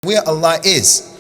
where Allah is.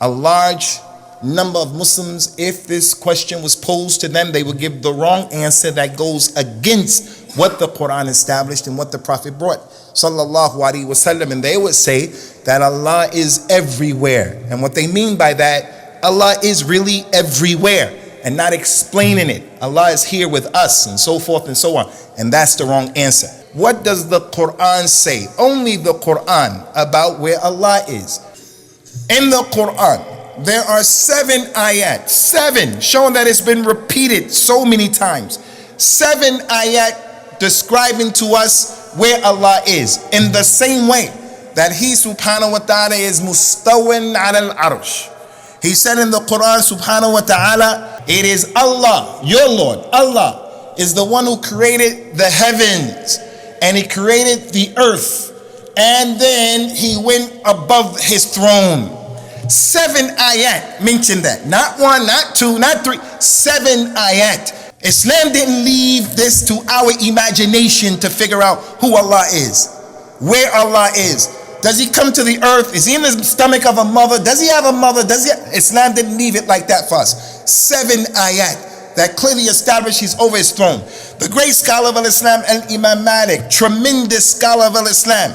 A large number of Muslims, if this question was posed to them, they would give the wrong answer that goes against what the Quran established and what the Prophet brought, sallallahu alaihi wasallam. And they would say that Allah is everywhere. And what they mean by that, Allah is really everywhere, and not explaining it. Allah is here with us, and so forth and so on. And that's the wrong answer. What does the Quran say? Only the Quran about where Allah is. In the Quran, there are 7 ayat, 7, showing that it's been repeated so many times. 7 ayat describing to us where Allah is, in the same way that He subhanahu wa ta'ala is mustawin ala al-arsh. He said in the Quran subhanahu wa ta'ala, it is Allah, your Lord, Allah is the one who created the heavens, and He created the earth, and then He went above His throne. 7 ayat mention that. Not 1, not 2, not 3, 7 ayat. Islam didn't leave this to our imagination to figure out who Allah is, where Allah is. Does He come to the earth? Is He in the stomach of a mother? Does He have a mother? Islam didn't leave it like that for us. 7 ayat that clearly establish He's over His throne. The great scholar of Islam, Imam Malik, tremendous scholar of Islam.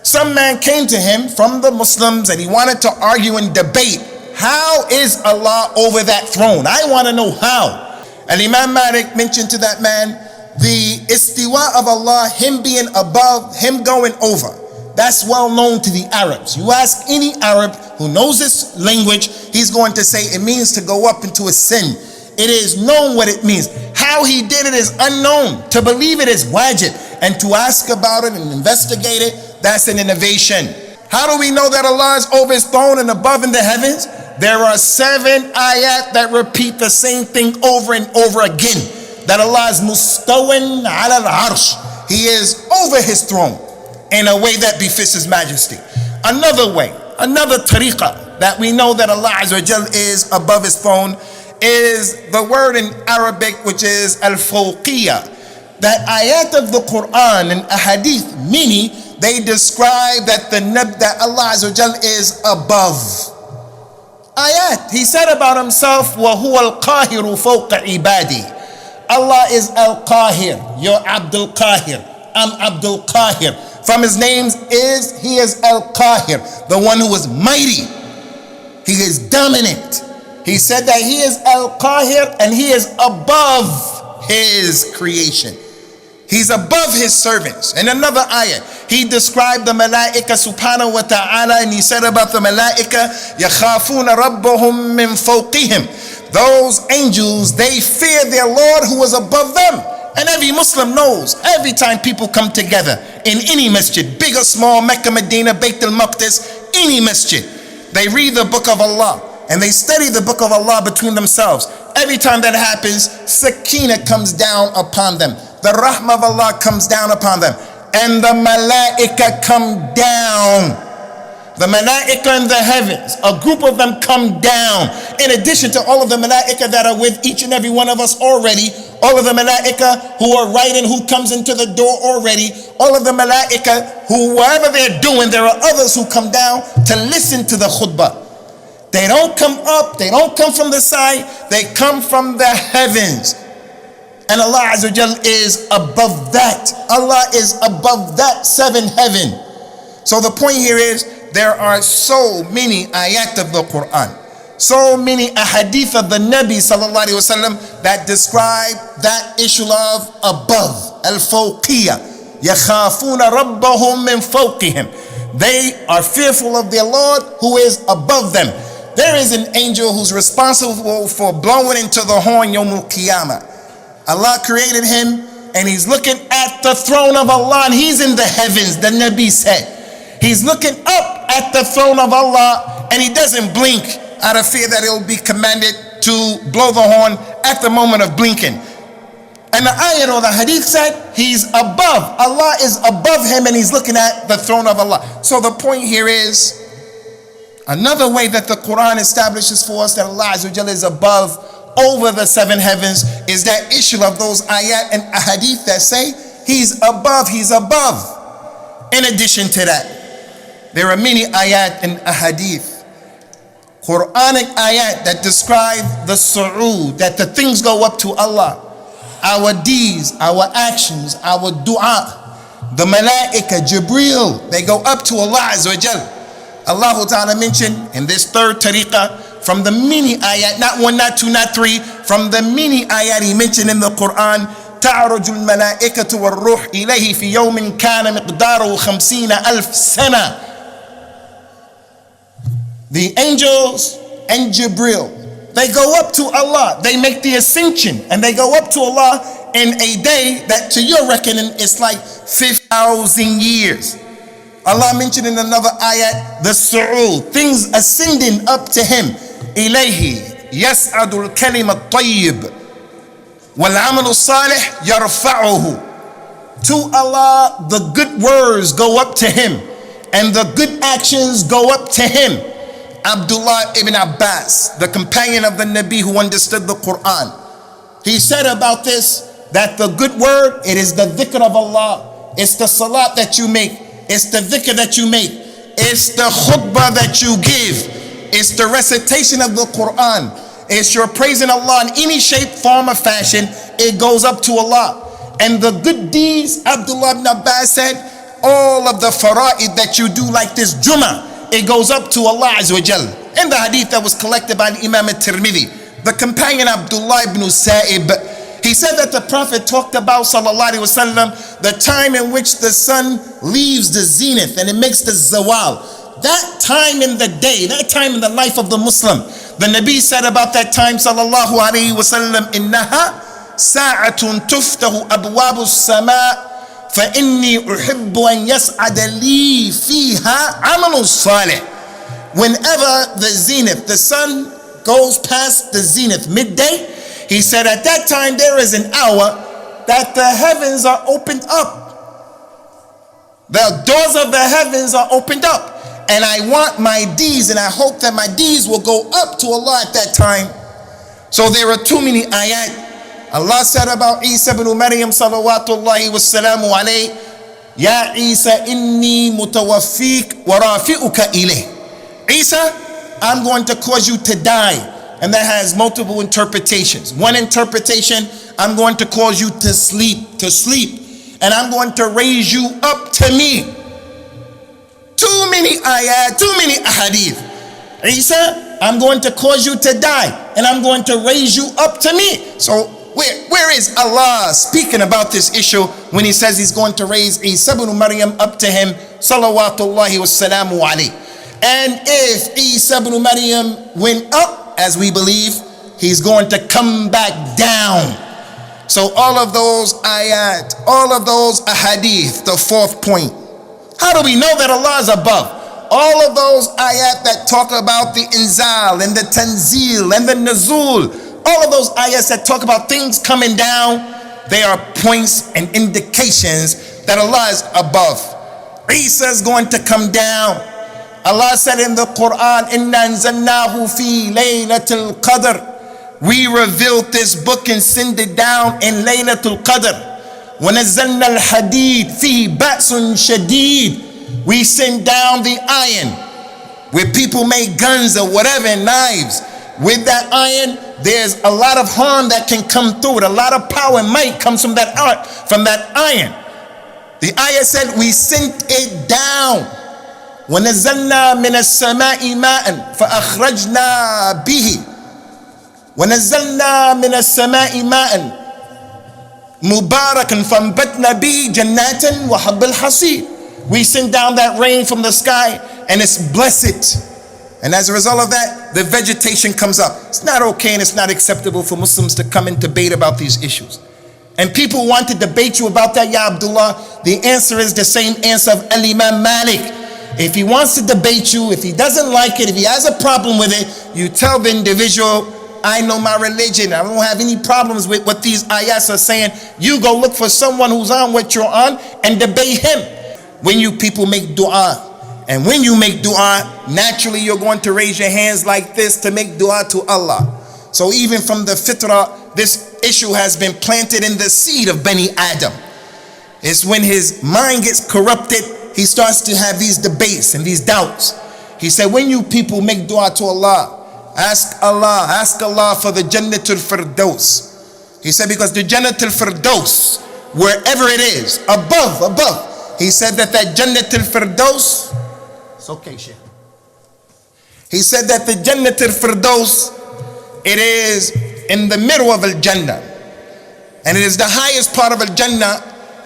Some man came to him from the Muslims and he wanted to argue and debate. How is Allah over that throne? I want to know how. And Imam Malik mentioned to that man the istiwa of Allah, Him being above, Him going over. That's well known to the Arabs. You ask any Arab who knows this language, he's going to say it means to go up into a sin. It is known what it means. How He did it is unknown. To believe it is wajib, and to ask about it and investigate it, that's an innovation. How do we know that Allah is over His throne and above in the heavens? There are 7 ayat that repeat the same thing over and over again. That Allah is mustawin ala al-arsh. He is over His throne in a way that befits His majesty. Another way, another tariqah that we know that Allah Azza wa Jal is above His throne is the word in Arabic, which is al-fawqiyah. That ayat of the Quran and ahadith, many, they describe that that Allah Azza wa Jal is above. Ayat. He said about Himself, وَهُوَ الْقَاهِرُ فَوْقَ عِبَادِي. Allah is Al-Qahir. You're Abdul Qahir. I'm Abdul Qahir. From His names is He is Al-Qahir, the one who is mighty. He is dominant. He said that He is Al-Qahir and He is above His creation. He's above His servants. In another ayah, He described the malaika subhanahu wa ta'ala, and He said about the malaika, يَخَافُونَ رَبَّهُمْ مِنْ فَوْقِهِمْ. Those angels, they fear their Lord who is above them. And every Muslim knows, every time people come together in any masjid, big or small, Mecca, Medina, Bayt al-Maqdis, any masjid, they read the book of Allah and they study the book of Allah between themselves. Every time that happens, sakina comes down upon them. The rahmah of Allah comes down upon them. And the malaika come down. The malaika in the heavens, a group of them come down. In addition to all of the malaika that are with each and every one of us already, all of the malaika who are writing, who comes into the door already, all of the malaika who, whatever they're doing, there are others who come down to listen to the khutbah. They don't come up, they don't come from the side, they come from the heavens. And Allah Azza wa Jal is above that. Allah is above that 7th heaven. So the point here is, there are so many ayat of the Quran, so many ahadith of the Nabi sallallahu alaihi wasallam that describe that issue of above, al-fawqiyah. Yakhafuna rabbahum min fawqihim. They are fearful of their Lord who is above them. There is an angel who's responsible for blowing into the horn Yawmul Qiyamah. Allah created him and he's looking at the throne of Allah, and he's in the heavens, the Nabi said. He's looking up at the throne of Allah and he doesn't blink out of fear that he'll be commanded to blow the horn at the moment of blinking. And the ayat or the hadith said he's above. Allah is above him and he's looking at the throne of Allah. So the point here is, another way that the Quran establishes for us that Allah Azza wa Jalla is above, over the 7 heavens, is that issue of those ayat and ahadith that say he's above, he's above. In addition to that, There are many ayat and ahadith, Quranic ayat that describe the su'ud, that the things go up to Allah. Our deeds, our actions, our dua. The malaika, Jibreel, they go up to Allah Azza wa Jal. Allah Ta'ala mentioned in this third tariqah, from the many ayat, not one, not two, not three, from the many ayat he mentioned in the Quran, تعرج الملائكة والروح إليه في يوم كان مقداره 50,000 سنة. The angels and Jibreel, they go up to Allah, they make the ascension, and they go up to Allah in a day that to your reckoning is like 5,000 years. Allah mentioned in another ayat the su'ud, things ascending up to him. إليه يسعد الكلم الطيب والعمل الصالح يرفعه. To Allah the good words go up to him and the good actions go up to him. Abdullah ibn Abbas, the companion of the Nabi who understood the Quran, he said about this, that the good word, it is the dhikr of Allah, it's the salat that you make, it's the dhikr that you make, it's the khutbah that you give, it's the recitation of the Quran, it's your praising Allah in any shape, form, or fashion, it goes up to Allah. And the good deeds, Abdullah ibn Abbas said, all of the fara'id that you do like this Jummah, it goes up to Allah Azza wa Jal. In the hadith that was collected by Imam al-Tirmidhi, the companion Abdullah ibn Sa'ib, he said that the Prophet talked about, sallallahu alaihi wasallam, the time in which the sun leaves the zenith and it makes the zawal. That time in the day, that time in the life of the Muslim, the Nabi said about that time, sallallahu alaihi wasallam, innaha sa'atun tuftahu abwabu as-sama' فإني أحب أن يسعد لي فيها عمل صالح. Whenever the zenith, the sun goes past the zenith, midday, he said at that time there is an hour that the heavens are opened up. The doors of the heavens are opened up. And I want my deeds and I hope that my deeds will go up to Allah at that time. So there are too many ayat. Allah said about Isa ibn Maryam salawatullahi wassalamu alayhi, Ya Isa inni mutawaffik wa rafi'uka ilayh. Isa, I'm going to cause you to die. And that has multiple interpretations. One interpretation, I'm going to cause you to sleep. And I'm going to raise you up to me. Too many ayat, too many ahadith. Isa, I'm going to cause you to die. And I'm going to raise you up to me. So where is Allah speaking about this issue when he says he's going to raise Isa ibn Maryam up to him, salawatullahi wassalamu alayhi? And if Isa ibn Maryam went up, as we believe, he's going to come back down. So all of those ayat, all of those ahadith, the fourth point. How do we know that Allah is above? All of those ayat that talk about the inzal and the tanzil and the nuzul, all of those ayats that talk about things coming down, they are points and indications that Allah is above. Isa is going to come down. Allah said in the Quran, Inna anzalnahu fi laylatul qadr. We revealed this book and send it down in laylatul qadr. Wa nazzalna al-hadid fi ba'sun shadid. We send down the iron where people make guns or whatever and knives. With that iron, there's a lot of harm that can come through it. A lot of power and might comes from that iron. The ayah said we sent it down. وَنَزَّلْنَا مِنَ السَّمَاءِ مَاءً فَأَخْرَجْنَا بِهِ وَنَزَّلْنَا مِنَ السَّمَاءِ مَاءً مُبَارَكًا فَأَنبَتْنَا بِهِ جَنَّاتًا وَحَبَّ الْحَصِيدِ. We send down that rain from the sky and it's blessed. And as a result of that, the vegetation comes up. It's not okay and it's not acceptable for Muslims to come and debate about these issues. And people want to debate you about that, Ya Abdullah. The answer is the same answer of Al-Imam Malik. If he wants to debate you, if he doesn't like it, if he has a problem with it, you tell the individual, I know my religion. I don't have any problems with what these ayats are saying. You go look for someone who's on what you're on and debate him. When you people make dua, and when you make dua, naturally you're going to raise your hands like this to make dua to Allah. So even from the fitrah, this issue has been planted in the seed of Bani Adam. It's when his mind gets corrupted, he starts to have these debates and these doubts. He said, when you people make dua to Allah, ask Allah for the Jannatul Firdaus. He said, because the Jannatul Firdaus, wherever it is, above, he said that Jannatul Firdaus, it's okay, Sheikh. He said that the Jannatul Firdaus, it is in the middle of Al-Jannah. And it is the highest part of Al-Jannah,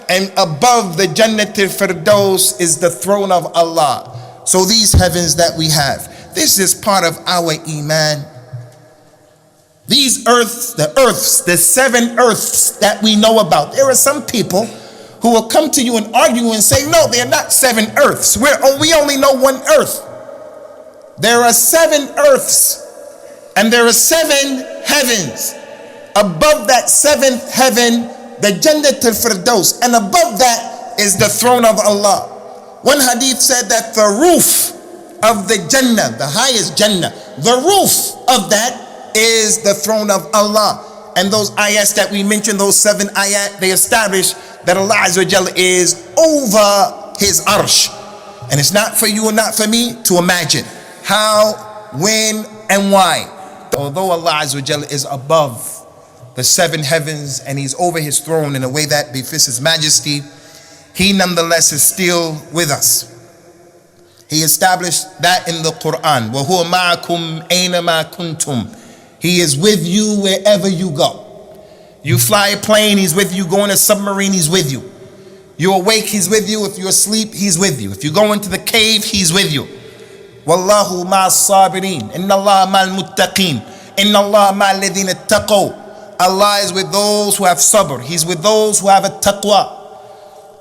and above the Jannatul Firdaus is the throne of Allah. So these heavens that we have, this is part of our Iman. These earths, the 7 earths that we know about. There are some people who will come to you and argue and say, no, they're not 7 earths. We only know 1 earth. There are 7 earths, and there are 7 heavens. Above that 7th heaven, the Jannatul Firdaus, and above that is the throne of Allah. One hadith said that the roof of the Jannah, the highest Jannah, the roof of that is the throne of Allah. And those ayats that we mentioned, those 7 ayat, they establish that Allah Azza wa Jalla is over his arsh. And it's not for you and not for me to imagine how, when, and why. Although Allah Azza wa Jalla is above the 7 heavens and he's over his throne in a way that befits his majesty, he nonetheless is still with us. He established that in the Quran. وَهُوَ مَعَكُمْ أَيْنَمَا كُنْتُمْ. He is with you wherever you go. You fly a plane, he's with you. Go in a submarine, he's with you. You're awake, he's with you. If you're asleep, he's with you. If you go into the cave, he's with you. وَاللَّهُ مَعَ الصَّابِرِينَ إِنَّ اللَّهَ مَعَ الْمُتَّقِينَ إِنَّ اللَّهَ مَعَ الَّذِينَ اتَّقَوْا. Allah is with those who have sabr. He's with those who have a taqwa.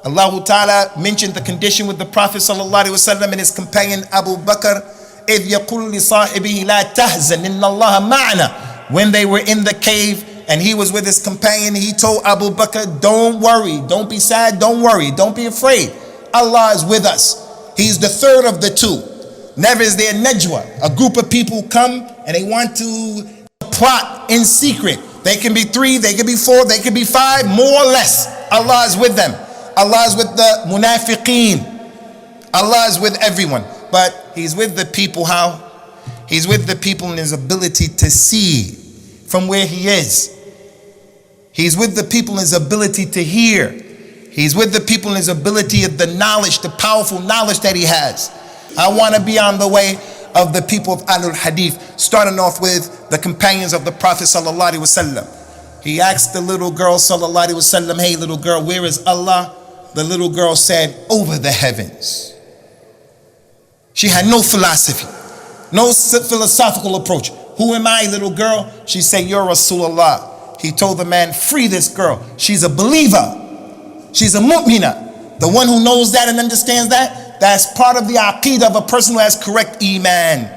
Allah Ta'ala mentioned the condition with the Prophet Sallallahu Alaihi Wasallam and his companion Abu Bakr. إِذْ يَقُلْ لِصَاحِبِهِ لَا تَحْزَنْ إِنَّ اللَّهَ مَعَنَا. When they were in the cave and he was with his companion, he told Abu Bakr, don't worry, don't be sad, don't worry, don't be afraid. Allah is with us. He's the third of the 2. Never is there najwa, a group of people come and they want to plot in secret. They can be 3, they can be 4, they can be 5, more or less. Allah is with them. Allah is with the munafiqeen. Allah is with everyone. But he's with the people how? He's with the people in his ability to see from where he is. He's with the people in his ability to hear. He's with the people in his ability of the knowledge, the powerful knowledge that he has. I want to be on the way of the people of Ahlul Hadith, starting off with the companions of the Prophet Sallallahu Alaihi Wasallam. He asked the little girl Sallallahu Alaihi Wasallam, hey little girl, where is Allah? The little girl said, over the heavens. She had no philosophy, no philosophical approach. Who am I, little girl? She said, you're Rasulullah. He told the man, free this girl. She's a believer. She's a mu'mina. The one who knows that and understands that, that's part of the aqeedah of a person who has correct iman.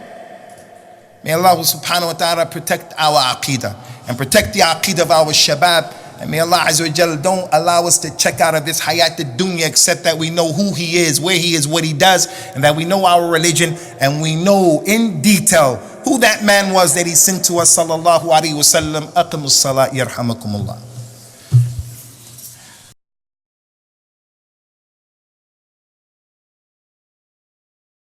May Allah subhanahu wa ta'ala protect our aqeedah and protect the aqeedah of our shabab. And may Allah Azza wa Jalla don't allow us to check out of this hayat dunya except that we know who he is, where he is, what he does, and that we know our religion and we know in detail who that man was that he sent to us. Sallallahu alaihi wasallam. Aqimus salat yarhamakumullah.